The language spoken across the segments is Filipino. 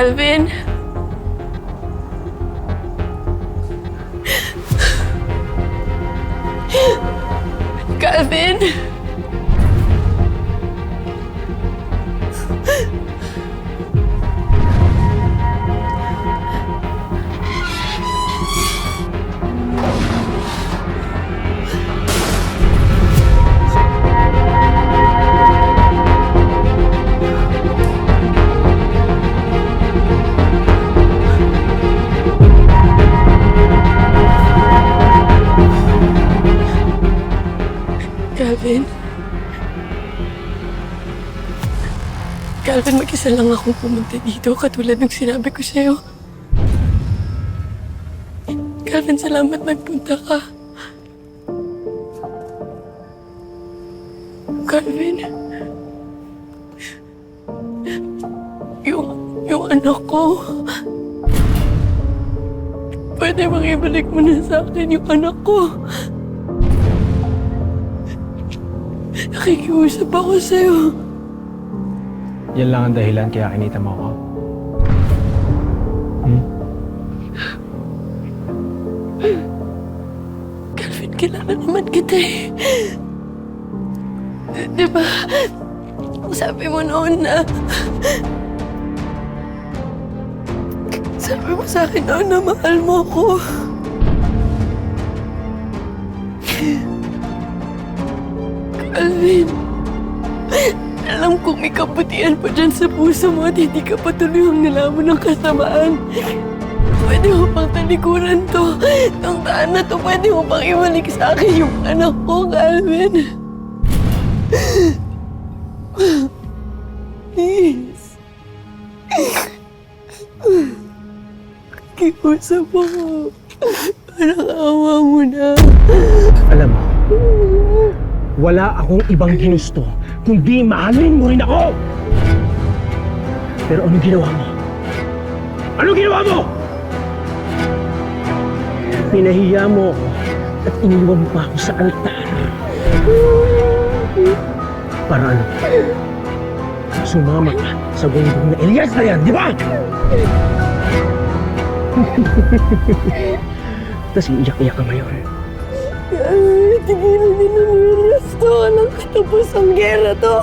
Calvin? Calvin? Calvin? Calvin, mag-isa lang akong pumunta dito katulad ng sinabi ko sa'yo. Calvin, salamat nagpunta ka. Calvin, yung anak ko, pwede bang ibalik mo na sa akin yung anak ko? Nakikiusap ako sa'yo. Yan lang ang dahilan kaya kinita mo ako. Calvin, kilala naman kita eh. Diba, sabi mo noon na... Sabi mo sa akin noon na mahal mo ko. Calvin, alam kong may kabutihan pa dyan sa puso mo at hindi ka patuloy ang nilamon ng kasamaan. Pwede mo pang talikuran to. Itong daan na to, pwede mo pang ibalik sa akin yung anak ko, Calvin. Please. Kikusap ako. Parang awa mo na. Alam mo, wala akong ibang ginusto kundi mahalin mo rin ako! Pero anong ginawa mo? Anong ginawa mo? Pinahiya mo ako at iniwan mo pa ako sa altar. Para ano? Sumama ka sa gunggong na Elias na yan, di ba? Tapos iiyak-iyak ka ngayon. Tigilan din ang oras to. Walang katapos ang gera to.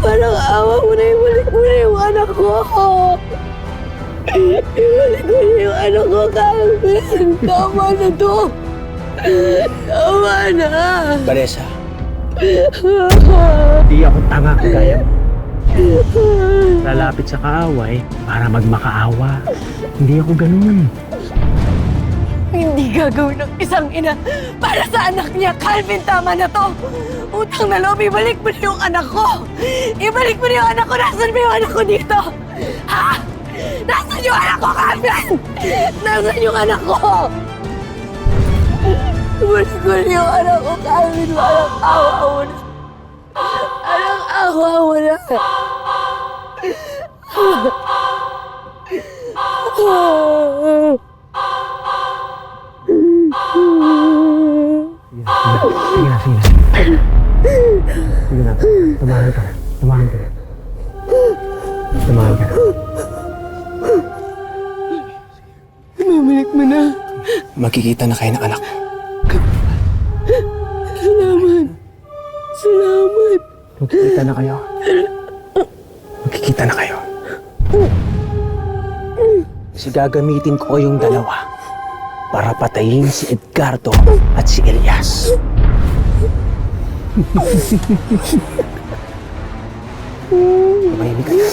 Parang awa mo na ibalik mo na yung anak ko. Ibalik mo na yung anak ko, Calvin. Tama na to. Tama na. Vanessa, di ako tanga kagaya mo. Lalapit sa kaaway para magmakaawa. Hindi ako ganun. Hindi gagawin ng isang ina para sa anak niya. Calvin, tama na to. Utang na loob, ibalik mo na yung anak ko. Ibalik mo na yung anak ko. Nasaan ba yung anak ko dito? Ha? Nasaan yung anak ko, Calvin? Nasaan yung anak ko? Ibalik mo na yung anak ko, Calvin. Walang awa mo na. Walang awa mo na. Sige na. Sige na. Tumahan ka na. Tumahan ka na. Mamalik mo na. Magkikita na kayo ng anak ko. Salamat. Salamat. Magkikita na kayo. Magkikita na kayo. Kasi gagamitin ko yung dalawa para patayin si Edgardo at si Elias. Tumahimik ka na.